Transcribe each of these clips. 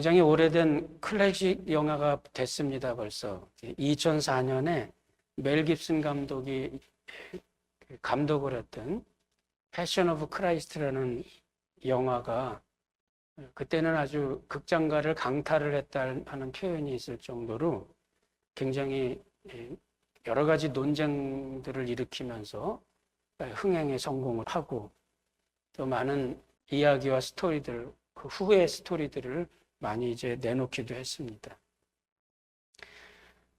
굉장히 오래된 클래식 영화가 됐습니다, 벌써. 2004년에 멜 깁슨 감독이 감독을 했던 패션 오브 크라이스트라는 영화가 그때는 아주 극장가를 강탈을 했다 하는 표현이 있을 정도로 굉장히 여러 가지 논쟁들을 일으키면서 흥행에 성공을 하고 또 많은 이야기와 스토리들, 그 후의 스토리들을 많이 이제 내놓기도 했습니다.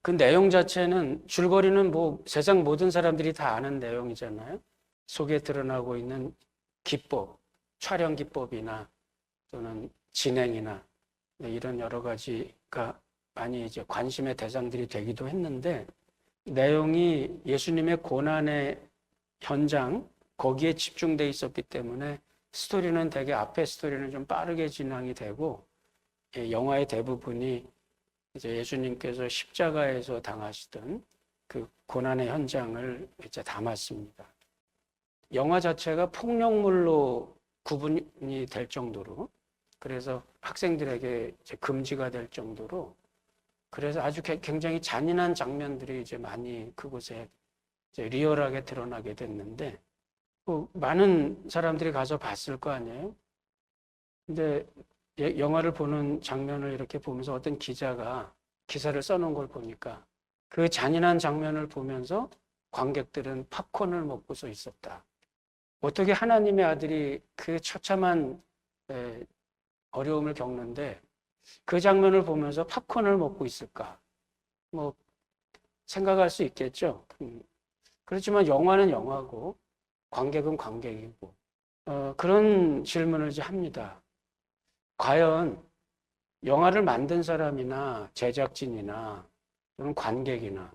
그 내용 자체는 줄거리는 뭐 세상 모든 사람들이 다 아는 내용이잖아요. 속에 드러나고 있는 기법, 촬영 기법이나 또는 진행이나 이런 여러 가지가 많이 이제 관심의 대상들이 되기도 했는데 내용이 예수님의 고난의 현장 거기에 집중돼 있었기 때문에 스토리는 되게 앞에 스토리는 좀 빠르게 진행이 되고 영화의 대부분이 이제 예수님께서 십자가에서 당하시던 그 고난의 현장을 이제 담았습니다. 영화 자체가 폭력물로 구분이 될 정도로 그래서 학생들에게 이제 금지가 될 정도로 그래서 아주 굉장히 잔인한 장면들이 이제 많이 그곳에 이제 리얼하게 드러나게 됐는데 많은 사람들이 가서 봤을 거 아니에요? 근데 영화를 보는 장면을 이렇게 보면서 어떤 기자가 기사를 써놓은 걸 보니까 그 잔인한 장면을 보면서 관객들은 팝콘을 먹고서 있었다. 어떻게 하나님의 아들이 그 처참한 어려움을 겪는데 그 장면을 보면서 팝콘을 먹고 있을까? 뭐 생각할 수 있겠죠. 그렇지만 영화는 영화고 관객은 관객이고 그런 질문을 이제 합니다. 과연 영화를 만든 사람이나 제작진이나 또는 관객이나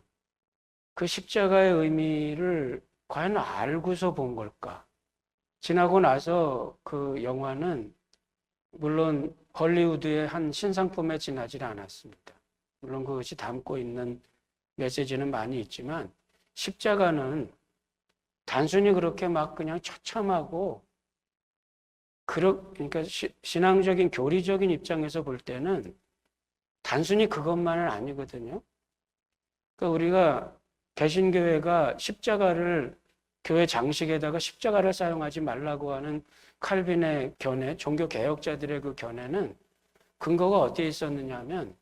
그 십자가의 의미를 과연 알고서 본 걸까? 지나고 나서 그 영화는 물론 헐리우드의 한 신상품에 지나지 않았습니다. 물론 그것이 담고 있는 메시지는 많이 있지만 십자가는 단순히 그렇게 막 그냥 처참하고 그러니까 신앙적인 교리적인 입장에서 볼 때는 단순히 그것만은 아니거든요. 그러니까 우리가 개신교회가 십자가를 교회 장식에다가 십자가를 사용하지 말라고 하는 칼빈의 견해, 종교 개혁자들의 그 견해는 근거가 어디에 있었느냐 하면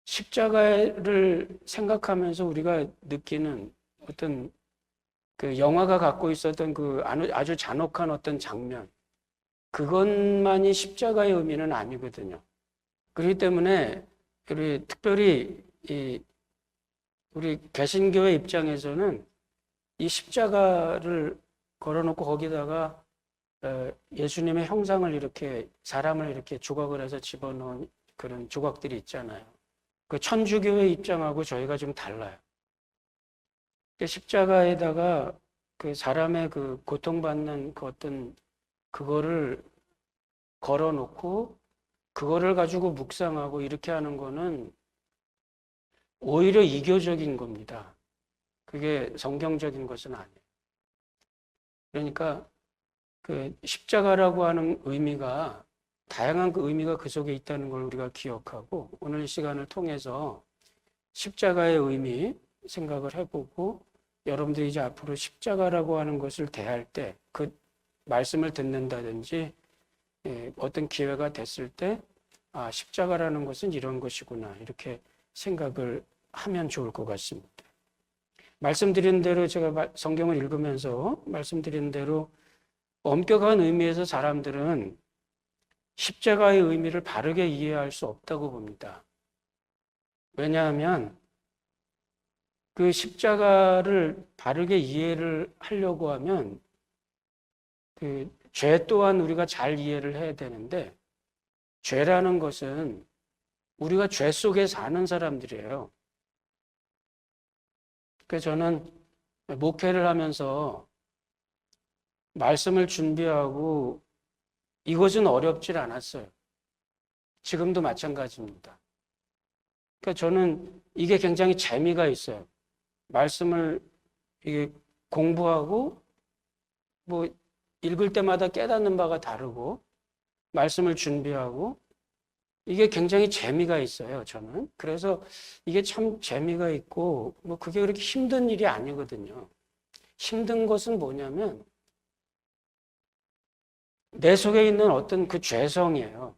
십자가를 생각하면서 우리가 느끼는 어떤 그 영화가 갖고 있었던 그 아주 잔혹한 어떤 장면 그것만이 십자가의 의미는 아니거든요. 그렇기 때문에 우리 특별히 우리 개신교의 입장에서는 이 십자가를 걸어놓고 거기다가 예수님의 형상을 이렇게 사람을 이렇게 조각을 해서 집어넣은 그런 조각들이 있잖아요. 그 천주교의 입장하고 저희가 좀 달라요. 십자가에다가 그 사람의 그 고통받는 그 어떤 그거를 걸어놓고 그거를 가지고 묵상하고 이렇게 하는 거는 오히려 이교적인 겁니다. 그게 성경적인 것은 아니에요. 그러니까 그 십자가라고 하는 의미가 다양한 그 의미가 그 속에 있다는 걸 우리가 기억하고 오늘 이 시간을 통해서 십자가의 의미 생각을 해보고 여러분들이 이제 앞으로 십자가라고 하는 것을 대할 때 그 말씀을 듣는다든지 어떤 기회가 됐을 때 십자가라는 것은 이런 것이구나 이렇게 생각을 하면 좋을 것 같습니다. 말씀드린 대로 제가 성경을 읽으면서 말씀드린 대로 엄격한 의미에서 사람들은 십자가의 의미를 바르게 이해할 수 없다고 봅니다. 왜냐하면 그 십자가를 바르게 이해를 하려고 하면 그 죄 또한 우리가 잘 이해를 해야 되는데 죄라는 것은 우리가 죄 속에 사는 사람들이에요. 그래서 저는 목회를 하면서 말씀을 준비하고 이것은 어렵질 않았어요. 지금도 마찬가지입니다. 그러니까 저는 이게 굉장히 재미가 있어요. 말씀을 이게 공부하고 뭐 읽을 때마다 깨닫는 바가 다르고 말씀을 준비하고 이게 굉장히 재미가 있어요, 저는. 그래서 이게 참 재미가 있고, 뭐 그게 그렇게 힘든 일이 아니거든요. 힘든 것은 뭐냐면, 내 속에 있는 어떤 그 죄성이에요.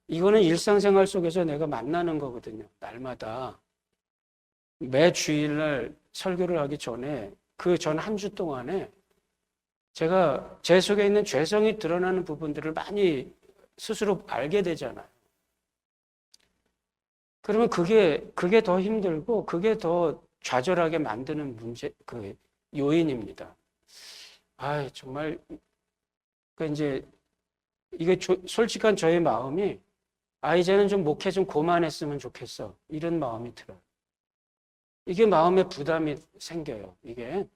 이거는 일상생활 속에서 내가 만나는 거거든요, 날마다. 매 주일날 설교를 하기 전에, 그 전 한 주 동안에 제가 제 속에 있는 죄성이 드러나는 부분들을 많이 스스로 알게 되잖아요. 그러면 그게 더 힘들고, 그게 더 좌절하게 만드는 그 요인입니다. 아, 정말, 그 이제, 이게 솔직한 저의 마음이, 이제는 좀 목회 좀 그만했으면 좋겠어. 이런 마음이 들어요. 이게 마음에 부담이 생겨요, 이게.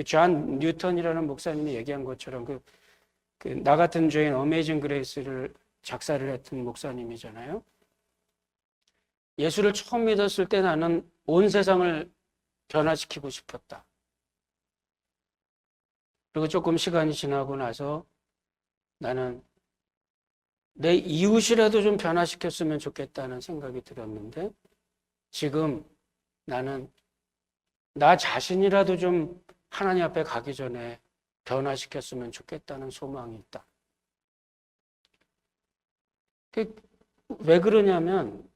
존 뉴턴이라는 목사님이 얘기한 것처럼 나 같은 죄인 어메이징 그레이스를 작사를 했던 목사님이잖아요. 예수를 처음 믿었을 때 나는 온 세상을 변화시키고 싶었다. 그리고 조금 시간이 지나고 나서 나는 내 이웃이라도 좀 변화시켰으면 좋겠다는 생각이 들었는데 지금 나는 나 자신이라도 좀 하나님 앞에 가기 전에 변화시켰으면 좋겠다는 소망이 있다. 왜 그러냐면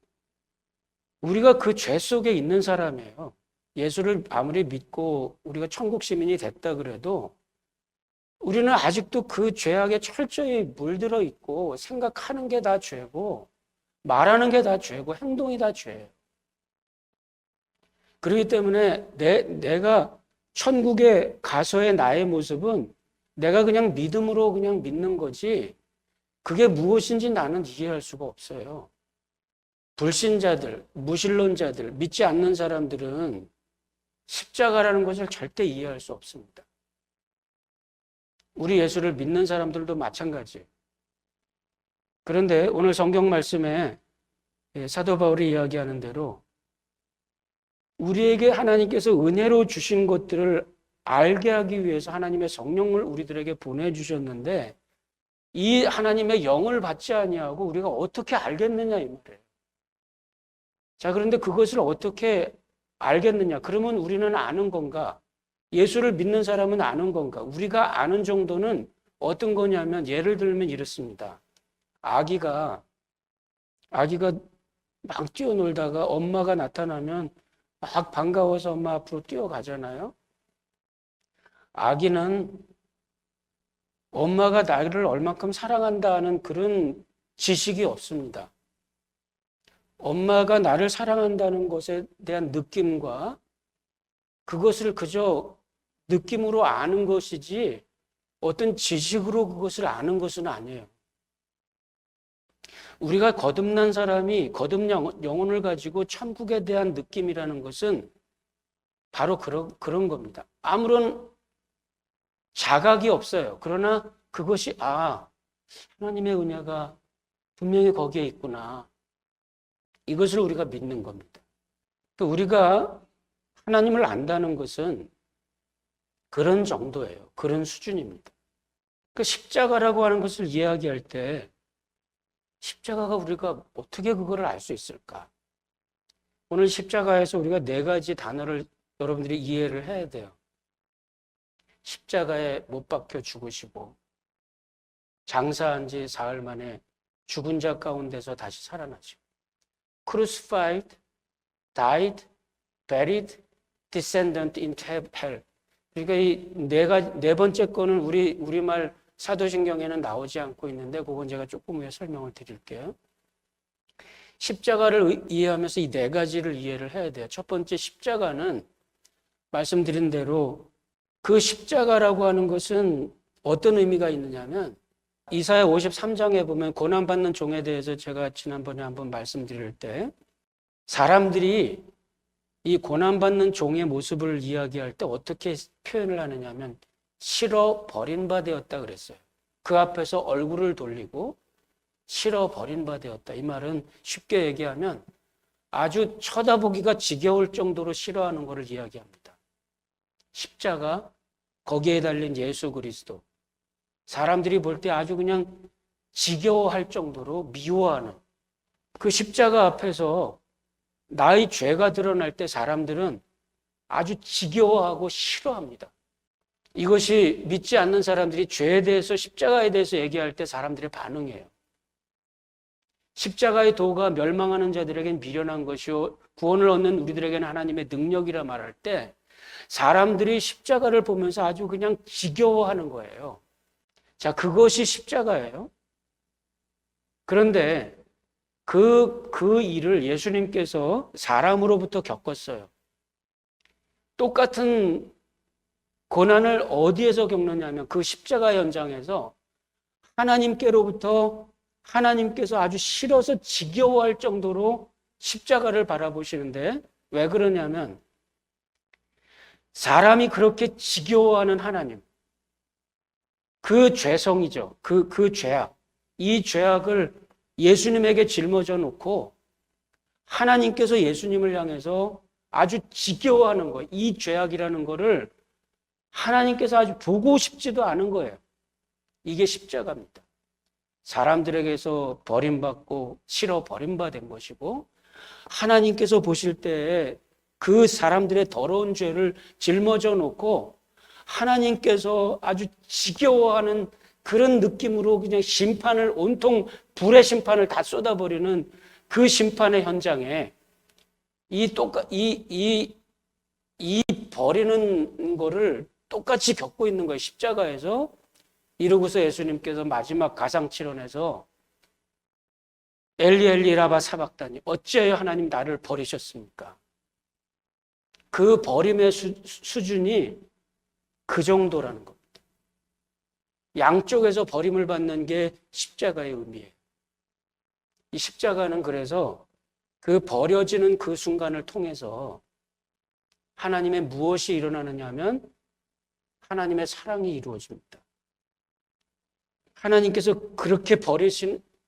우리가 그 죄 속에 있는 사람이에요. 예수를 아무리 믿고 우리가 천국 시민이 됐다 그래도 우리는 아직도 그 죄악에 철저히 물들어 있고 생각하는 게 다 죄고 말하는 게 다 죄고 행동이 다 죄예요. 그렇기 때문에 내가 천국에 가서의 나의 모습은 내가 그냥 믿음으로 그냥 믿는 거지 그게 무엇인지 나는 이해할 수가 없어요. 불신자들, 무신론자들, 믿지 않는 사람들은 십자가라는 것을 절대 이해할 수 없습니다. 우리 예수를 믿는 사람들도 마찬가지예요. 그런데 오늘 성경 말씀에 사도 바울이 이야기하는 대로 우리에게 하나님께서 은혜로 주신 것들을 알게 하기 위해서 하나님의 성령을 우리들에게 보내주셨는데 이 하나님의 영을 받지 아니하고 우리가 어떻게 알겠느냐 이 말이에요. 자, 그런데 그것을 어떻게 알겠느냐? 그러면 우리는 아는 건가? 예수를 믿는 사람은 아는 건가? 우리가 아는 정도는 어떤 거냐면 예를 들면 이렇습니다. 아기가 막 뛰어놀다가 엄마가 나타나면 막 반가워서 엄마 앞으로 뛰어가잖아요. 아기는 엄마가 나를 얼만큼 사랑한다는 그런 지식이 없습니다. 엄마가 나를 사랑한다는 것에 대한 느낌과 그것을 그저 느낌으로 아는 것이지 어떤 지식으로 그것을 아는 것은 아니에요. 우리가 거듭난 사람이 거듭 영혼을 가지고 천국에 대한 느낌이라는 것은 바로 그런 겁니다. 아무런 자각이 없어요. 그러나 그것이 하나님의 은혜가 분명히 거기에 있구나. 이것을 우리가 믿는 겁니다. 우리가 하나님을 안다는 것은 그런 정도예요. 그런 수준입니다. 십자가라고 하는 것을 이야기할 때 십자가가 우리가 어떻게 그거를 알 수 있을까? 오늘 십자가에서 우리가 4가지 단어를 여러분들이 이해를 해야 돼요. 십자가에 못 박혀 죽으시고 장사한 지 사흘 만에 죽은 자 가운데서 다시 살아나시고 crucified, died, buried, descended into hell. 그러니까 이 네 번째 거는 우리말 사도신경에는 나오지 않고 있는데 그건 제가 조금 후에 설명을 드릴게요. 십자가를 이해하면서 이 4가지를 이해를 해야 돼요. 첫 번째 십자가는 말씀드린 대로 그 십자가라고 하는 것은 어떤 의미가 있느냐면 이사야 53장에 보면 고난받는 종에 대해서 제가 지난번에 한번 말씀드릴 때 사람들이 이 고난받는 종의 모습을 이야기할 때 어떻게 표현을 하느냐면 실어 버린 바 되었다 그랬어요. 그 앞에서 얼굴을 돌리고 실어 버린 바 되었다. 이 말은 쉽게 얘기하면 아주 쳐다보기가 지겨울 정도로 싫어하는 것을 이야기합니다. 십자가, 거기에 달린 예수 그리스도. 사람들이 볼 때 아주 그냥 지겨워할 정도로 미워하는 그 십자가 앞에서 나의 죄가 드러날 때 사람들은 아주 지겨워하고 싫어합니다. 이것이 믿지 않는 사람들이 죄에 대해서 십자가에 대해서 얘기할 때 사람들의 반응이에요. 십자가의 도가 멸망하는 자들에겐 미련한 것이요 구원을 얻는 우리들에게는 하나님의 능력이라 말할 때 사람들이 십자가를 보면서 아주 그냥 지겨워하는 거예요. 자, 그것이 십자가예요. 그런데 그 일을 예수님께서 사람으로부터 겪었어요. 똑같은 고난을 어디에서 겪느냐면 그 십자가 현장에서 하나님께로부터 하나님께서 아주 싫어서 지겨워할 정도로 십자가를 바라보시는데 왜 그러냐면 사람이 그렇게 지겨워하는 하나님, 그 죄성이죠. 그 죄악, 이 죄악을 예수님에게 짊어져 놓고 하나님께서 예수님을 향해서 아주 지겨워하는 거예요. 이 죄악이라는 거를 하나님께서 아주 보고 싶지도 않은 거예요. 이게 십자가입니다. 사람들에게서 버림받고 싫어 버림받은 것이고 하나님께서 보실 때 그 사람들의 더러운 죄를 짊어져 놓고 하나님께서 아주 지겨워하는 그런 느낌으로 그냥 심판을 온통 불의 심판을 다 쏟아버리는 그 심판의 현장에 이 버리는 거를 똑같이 겪고 있는 거예요. 십자가에서. 이러고서 예수님께서 마지막 가상칠언에서 엘리 엘리 라마 사박다니 어찌하여 하나님 나를 버리셨습니까? 그 버림의 수준이 그 정도라는 겁니다. 양쪽에서 버림을 받는 게 십자가의 의미예요. 이 십자가는 그래서 그 버려지는 그 순간을 통해서 하나님의 무엇이 일어나느냐 하면 하나님의 사랑이 이루어집니다. 하나님께서 그렇게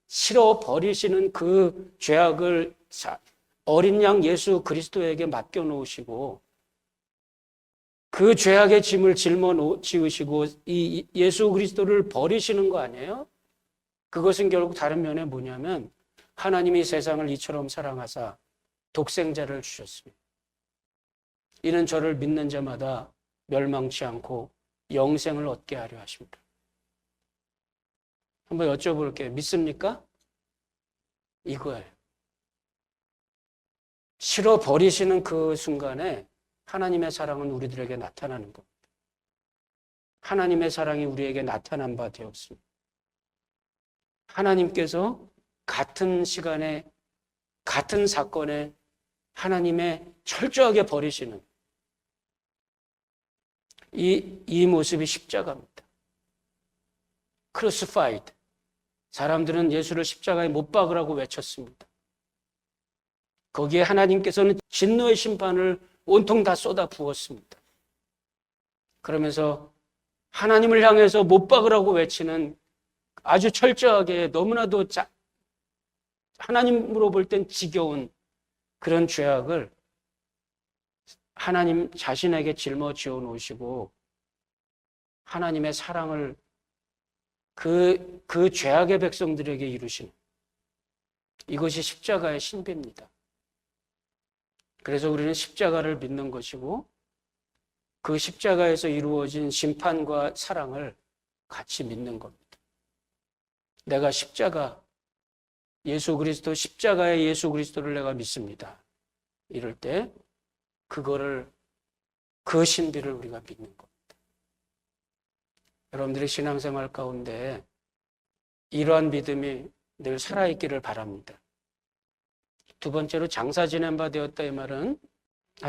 싫어 버리시는 그 죄악을 어린 양 예수 그리스도에게 맡겨놓으시고 그 죄악의 짐을 짊어지으시고 이 예수 그리스도를 버리시는 거 아니에요? 그것은 결국 다른 면에 뭐냐면 하나님이 세상을 이처럼 사랑하사 독생자를 주셨습니다. 이는 저를 믿는 자마다 멸망치 않고 영생을 얻게 하려 하십니다. 한번 여쭤볼게요. 믿습니까? 이거예요. 싫어 버리시는 그 순간에 하나님의 사랑은 우리들에게 나타나는 겁니다. 하나님의 사랑이 우리에게 나타난 바 되었습니다. 하나님께서 같은 시간에 같은 사건에 하나님의 철저하게 버리시는 이 모습이 십자가입니다. 크루시파이드. 사람들은 예수를 십자가에 못 박으라고 외쳤습니다. 거기에 하나님께서는 진노의 심판을 온통 다 쏟아 부었습니다. 그러면서 하나님을 향해서 못 박으라고 외치는 아주 철저하게 너무나도 하나님으로 볼 땐 지겨운 그런 죄악을 하나님 자신에게 짊어지어 놓으시고 하나님의 사랑을 그 죄악의 백성들에게 이루시는 이것이 십자가의 신비입니다. 그래서 우리는 십자가를 믿는 것이고 그 십자가에서 이루어진 심판과 사랑을 같이 믿는 겁니다. 내가 예수 그리스도 십자가의 예수 그리스도를 내가 믿습니다. 이럴 때 그 신비를 우리가 믿는 겁니다. 여러분들의 신앙생활 가운데 이러한 믿음이 늘 살아있기를 바랍니다. 두 번째로 장사 지낸 바 되었다 이 말은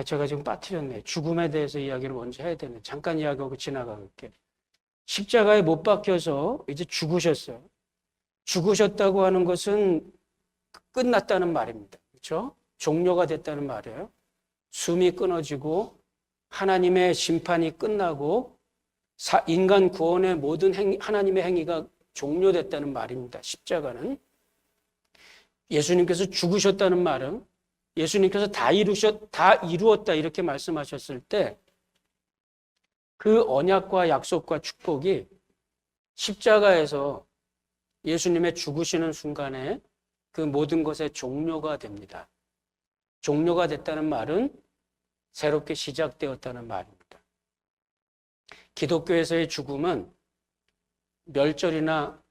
제가 지금 빠뜨렸네. 죽음에 대해서 이야기를 먼저 해야 되네. 잠깐 이야기하고 지나갈게요. 십자가에 못 박혀서 이제 죽으셨어요. 죽으셨다고 하는 것은 끝났다는 말입니다. 그렇죠? 종료가 됐다는 말이에요. 숨이 끊어지고 하나님의 심판이 끝나고 인간 구원의 모든 하나님의 행위가 종료됐다는 말입니다. 십자가는. 예수님께서 죽으셨다는 말은 예수님께서 다 이루었다 이렇게 말씀하셨을 때 그 언약과 약속과 축복이 십자가에서 예수님의 죽으시는 순간에 그 모든 것의 종료가 됩니다. 종료가 됐다는 말은 새롭게 시작되었다는 말입니다. 기독교에서의 죽음은 멸절이나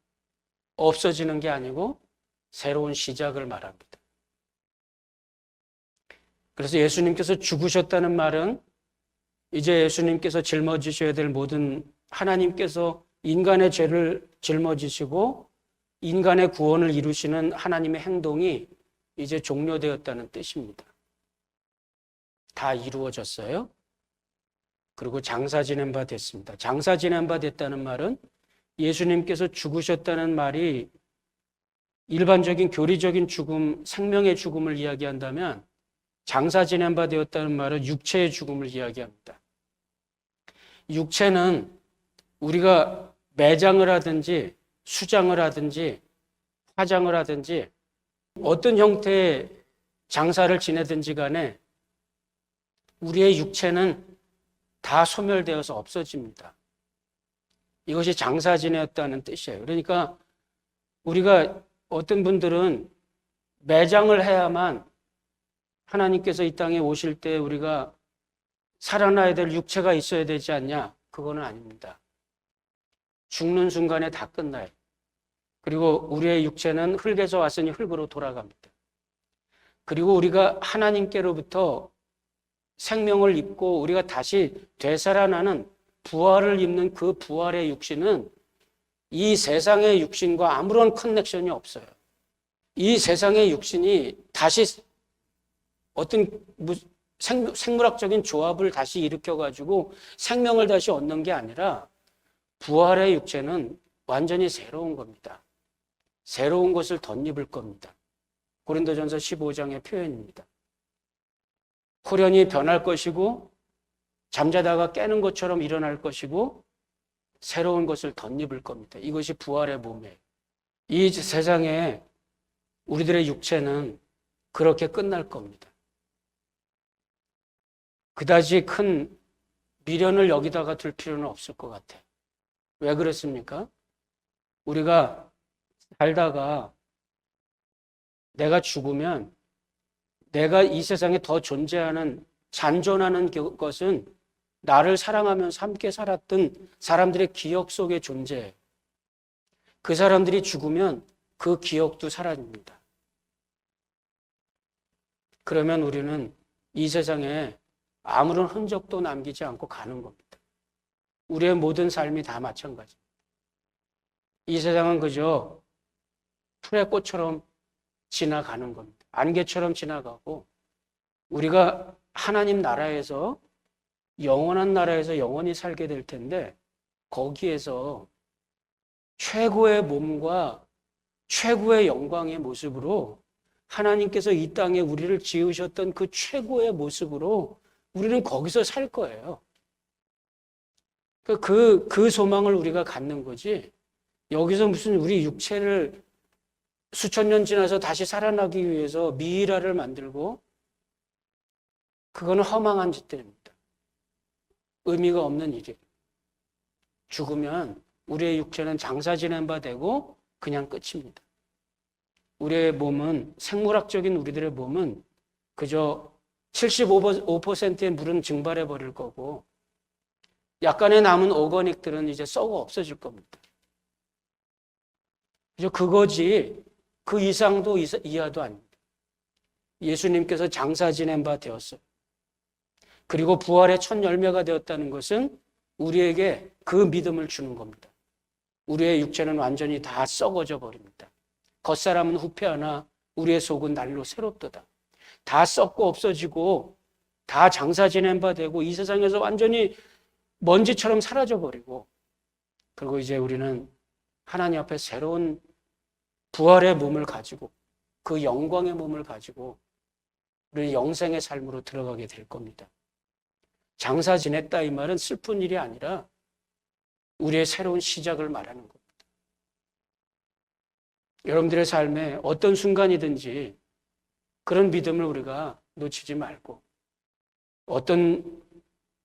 없어지는 게 아니고 새로운 시작을 말합니다. 그래서 예수님께서 죽으셨다는 말은 이제 예수님께서 짊어지셔야 될 모든 하나님께서 인간의 죄를 짊어지시고 인간의 구원을 이루시는 하나님의 행동이 이제 종료되었다는 뜻입니다. 다 이루어졌어요. 그리고 장사 지낸 바 됐습니다. 장사 지낸 바 됐다는 말은 예수님께서 죽으셨다는 말이 일반적인 교리적인 죽음, 생명의 죽음을 이야기한다면 장사 지낸 바 되었다는 말은 육체의 죽음을 이야기합니다. 육체는 우리가 매장을 하든지 수장을 하든지 화장을 하든지 어떤 형태의 장사를 지내든지 간에 우리의 육체는 다 소멸되어서 없어집니다. 이것이 장사 지냈다는 뜻이에요. 그러니까 우리가 어떤 분들은 매장을 해야만 하나님께서 이 땅에 오실 때 우리가 살아나야 될 육체가 있어야 되지 않냐? 그거는 아닙니다. 죽는 순간에 다 끝나요. 그리고 우리의 육체는 흙에서 왔으니 흙으로 돌아갑니다. 그리고 우리가 하나님께로부터 생명을 입고 우리가 다시 되살아나는 부활을 입는 그 부활의 육신은 이 세상의 육신과 아무런 커넥션이 없어요. 이 세상의 육신이 다시 어떤 생물학적인 조합을 다시 일으켜가지고 생명을 다시 얻는 게 아니라 부활의 육체는 완전히 새로운 겁니다. 새로운 것을 덧입을 겁니다. 고린도전서 15장의 표현입니다. 호련히 변할 것이고 잠자다가 깨는 것처럼 일어날 것이고 새로운 것을 덧입을 겁니다. 이것이 부활의 몸이에요. 이 세상에 우리들의 육체는 그렇게 끝날 겁니다. 그다지 큰 미련을 여기다가 둘 필요는 없을 것 같아요. 왜 그렇습니까? 우리가 살다가 내가 죽으면 내가 이 세상에 더 존재하는 잔존하는 것은 나를 사랑하면서 함께 살았던 사람들의 기억 속에 존재해요. 그 사람들이 죽으면 그 기억도 사라집니다. 그러면 우리는 이 세상에 아무런 흔적도 남기지 않고 가는 겁니다. 우리의 모든 삶이 다 마찬가지입니다. 이 세상은 그저 풀의 꽃처럼 지나가는 겁니다. 안개처럼 지나가고 우리가 하나님 나라에서 영원한 나라에서 영원히 살게 될 텐데 거기에서 최고의 몸과 최고의 영광의 모습으로 하나님께서 이 땅에 우리를 지으셨던 그 최고의 모습으로 우리는 거기서 살 거예요. 그 소망을 우리가 갖는 거지. 여기서 무슨 우리 육체를 수천 년 지나서 다시 살아나기 위해서 미이라를 만들고 그거는 허망한 짓들입니다. 의미가 없는 일이에요. 죽으면 우리의 육체는 장사 지낸 바 되고 그냥 끝입니다. 우리의 몸은 생물학적인 우리들의 몸은 그저 75%의 물은 증발해 버릴 거고 약간의 남은 오거닉들은 이제 썩어 없어질 겁니다. 그저 그거지 그 이상도 이하도 아닙니다. 예수님께서 장사 지낸 바 되었어요. 그리고 부활의 첫 열매가 되었다는 것은 우리에게 그 믿음을 주는 겁니다. 우리의 육체는 완전히 다 썩어져 버립니다. 겉사람은 후패하나 우리의 속은 날로 새롭도다. 다 썩고 없어지고 다 장사 지낸 바 되고 이 세상에서 완전히 먼지처럼 사라져 버리고 그리고 이제 우리는 하나님 앞에 새로운 부활의 몸을 가지고 그 영광의 몸을 가지고 우리 영생의 삶으로 들어가게 될 겁니다. 장사 지냈다 이 말은 슬픈 일이 아니라 우리의 새로운 시작을 말하는 겁니다. 여러분들의 삶에 어떤 순간이든지 그런 믿음을 우리가 놓치지 말고 어떤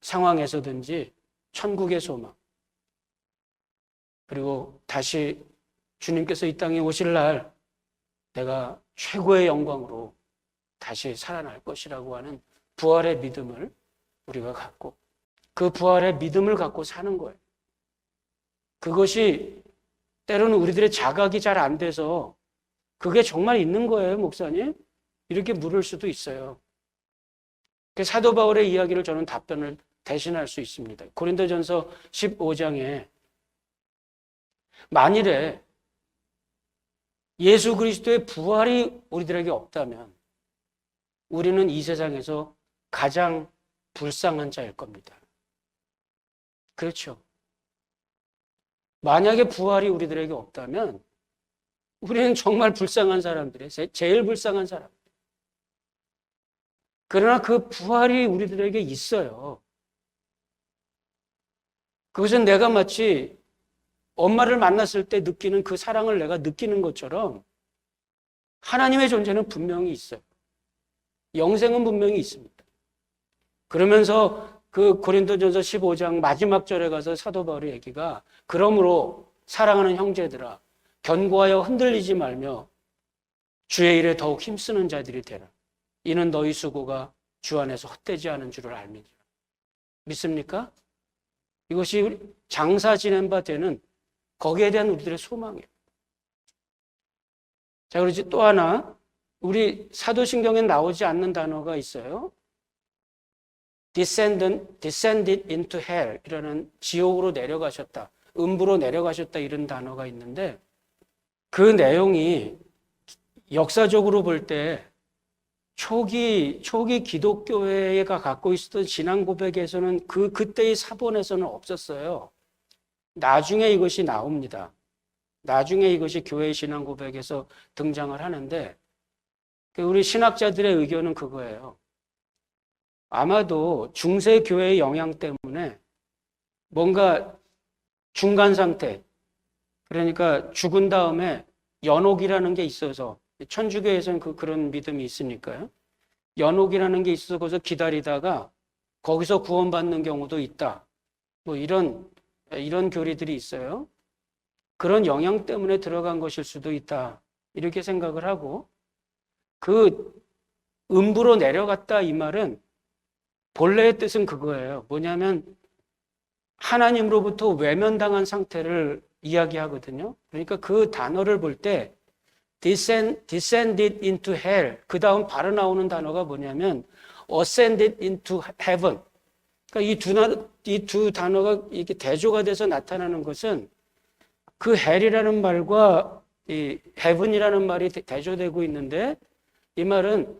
상황에서든지 천국의 소망 그리고 다시 주님께서 이 땅에 오실 날 내가 최고의 영광으로 다시 살아날 것이라고 하는 부활의 믿음을 우리가 갖고 그 부활의 믿음을 갖고 사는 거예요. 그것이 때로는 우리들의 자각이 잘 안 돼서 그게 정말 있는 거예요, 목사님? 이렇게 물을 수도 있어요. 사도 바울의 이야기를 저는 답변을 대신할 수 있습니다. 고린도전서 15장에 만일에 예수 그리스도의 부활이 우리들에게 없다면 우리는 이 세상에서 가장 불쌍한 자일 겁니다. 그렇죠. 만약에 부활이 우리들에게 없다면 우리는 정말 불쌍한 사람들이에요. 제일 불쌍한 사람. 그러나 그 부활이 우리들에게 있어요. 그것은 내가 마치 엄마를 만났을 때 느끼는 그 사랑을 내가 느끼는 것처럼 하나님의 존재는 분명히 있어요. 영생은 분명히 있습니다. 그러면서 그 고린도전서 15장 마지막 절에 가서 사도 바울의 얘기가 그러므로 사랑하는 형제들아 견고하여 흔들리지 말며 주의 일에 더욱 힘쓰는 자들이 되라. 이는 너희 수고가 주 안에서 헛되지 않은 줄을 알미니라. 믿습니까? 이것이 장사 지낸 바 되는 거기에 대한 우리들의 소망이에요. 자, 그렇지 또 하나 우리 사도신경에 나오지 않는 단어가 있어요. descended into hell 이라는 지옥으로 내려가셨다. 음부로 내려가셨다 이런 단어가 있는데 그 내용이 역사적으로 볼 때 초기 기독교회가 갖고 있었던 신앙 고백에서는 그때의 사본에서는 없었어요. 나중에 이것이 나옵니다. 나중에 이것이 교회의 신앙 고백에서 등장을 하는데 우리 신학자들의 의견은 그거예요. 아마도 중세 교회의 영향 때문에 뭔가 중간 상태, 그러니까 죽은 다음에 연옥이라는 게 있어서 천주교에서는 그런 믿음이 있으니까요. 연옥이라는 게 있어서 거기서 기다리다가 거기서 구원받는 경우도 있다. 뭐 이런 교리들이 있어요. 그런 영향 때문에 들어간 것일 수도 있다. 이렇게 생각을 하고 그 음부로 내려갔다 이 말은 본래의 뜻은 그거예요. 뭐냐면 하나님으로부터 외면당한 상태를 이야기하거든요. 그러니까 그 단어를 볼 때 descended into hell 그 다음 바로 나오는 단어가 뭐냐면 ascended into heaven. 그러니까 이 두 단어가 이렇게 대조가 돼서 나타나는 것은 그 hell이라는 말과 이 heaven이라는 말이 대조되고 있는데 이 말은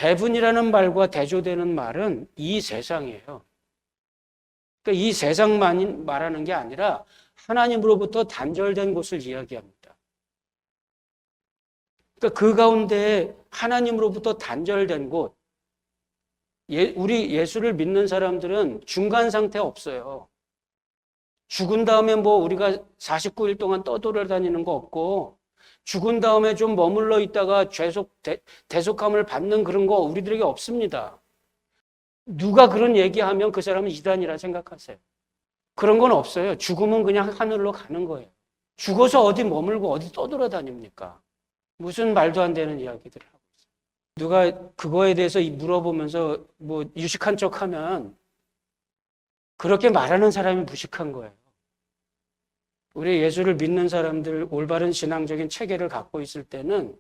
heaven이라는 말과 대조되는 말은 이 세상이에요. 그러니까 이 세상만 말하는 게 아니라 하나님으로부터 단절된 곳을 이야기합니다. 그러니까 그 가운데 하나님으로부터 단절된 곳, 우리 예수를 믿는 사람들은 중간 상태 없어요. 죽은 다음에 뭐 우리가 49일 동안 떠돌아다니는 거 없고 죽은 다음에 좀 머물러 있다가 대속함을 받는 그런 거 우리들에게 없습니다. 누가 그런 얘기하면 그 사람은 이단이라 생각하세요. 그런 건 없어요. 죽으면 그냥 하늘로 가는 거예요. 죽어서 어디 머물고 어디 떠돌아다닙니까? 무슨 말도 안 되는 이야기들을 하고 있어요. 누가 그거에 대해서 물어보면서 뭐 유식한 척하면 그렇게 말하는 사람이 무식한 거예요. 우리 예수를 믿는 사람들 올바른 신앙적인 체계를 갖고 있을 때는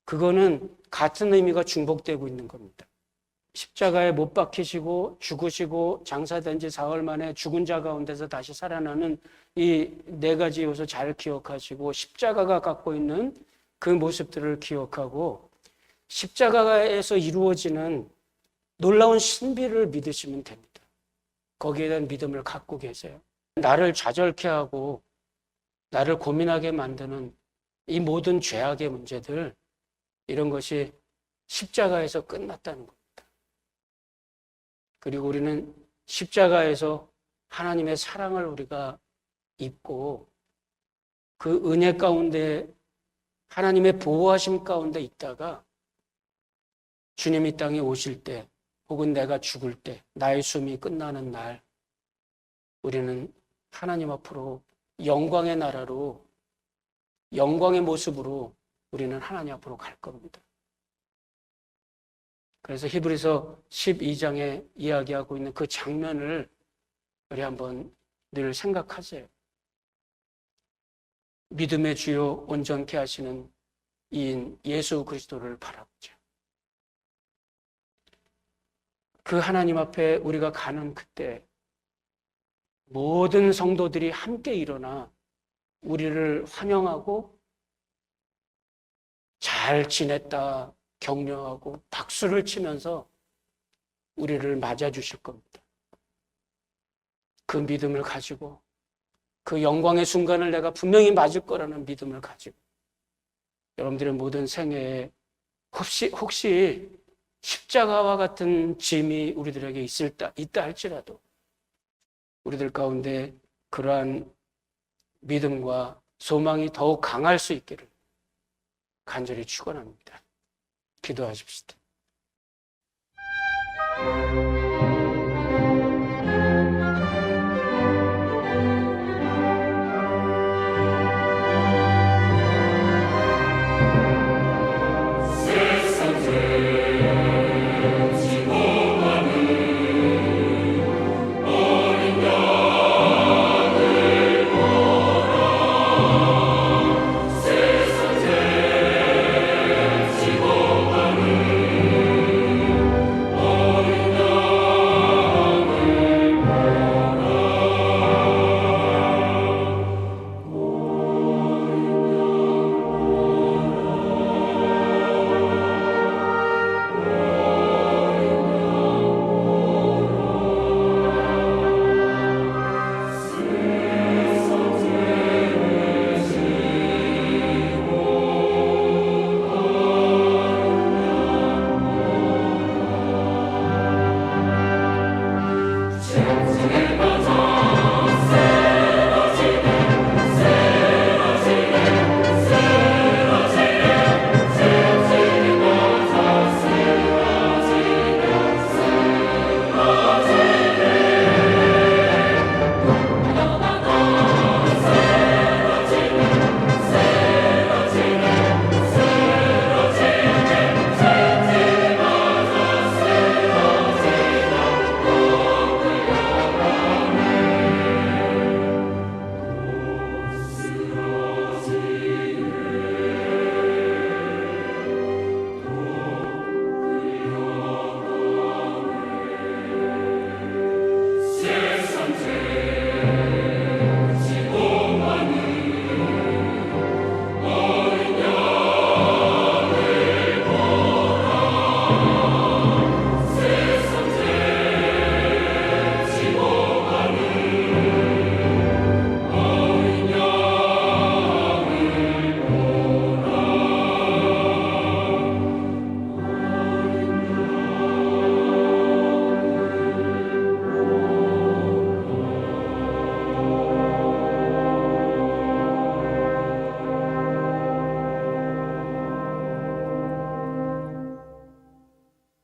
그거는 같은 의미가 중복되고 있는 겁니다. 십자가에 못 박히시고 죽으시고 장사된 지 4월 만에 죽은 자 가운데서 다시 살아나는 이 네 가지 요소 잘 기억하시고 십자가가 갖고 있는 그 모습들을 기억하고 십자가에서 이루어지는 놀라운 신비를 믿으시면 됩니다. 거기에 대한 믿음을 갖고 계세요. 나를 좌절케 하고 나를 고민하게 만드는 이 모든 죄악의 문제들 이런 것이 십자가에서 끝났다는 겁니다. 그리고 우리는 십자가에서 하나님의 사랑을 우리가 입고 그 은혜 가운데 하나님의 보호하심 가운데 있다가 주님이 땅에 오실 때 혹은 내가 죽을 때 나의 숨이 끝나는 날 우리는 하나님 앞으로 영광의 나라로 영광의 모습으로 우리는 하나님 앞으로 갈 겁니다. 그래서 히브리서 12장에 이야기하고 있는 그 장면을 우리 한번 늘 생각하세요. 믿음의 주요 온전케 하시는 이인 예수 그리스도를 바라보죠. 그 하나님 앞에 우리가 가는 그때 모든 성도들이 함께 일어나 우리를 환영하고 잘 지냈다 격려하고 박수를 치면서 우리를 맞아주실 겁니다. 그 믿음을 가지고 그 영광의 순간을 내가 분명히 맞을 거라는 믿음을 가지고 여러분들의 모든 생애에 혹시 십자가와 같은 짐이 우리들에게 있다 할지라도 우리들 가운데 그러한 믿음과 소망이 더욱 강할 수 있기를 간절히 축원합니다. 기도하십시다.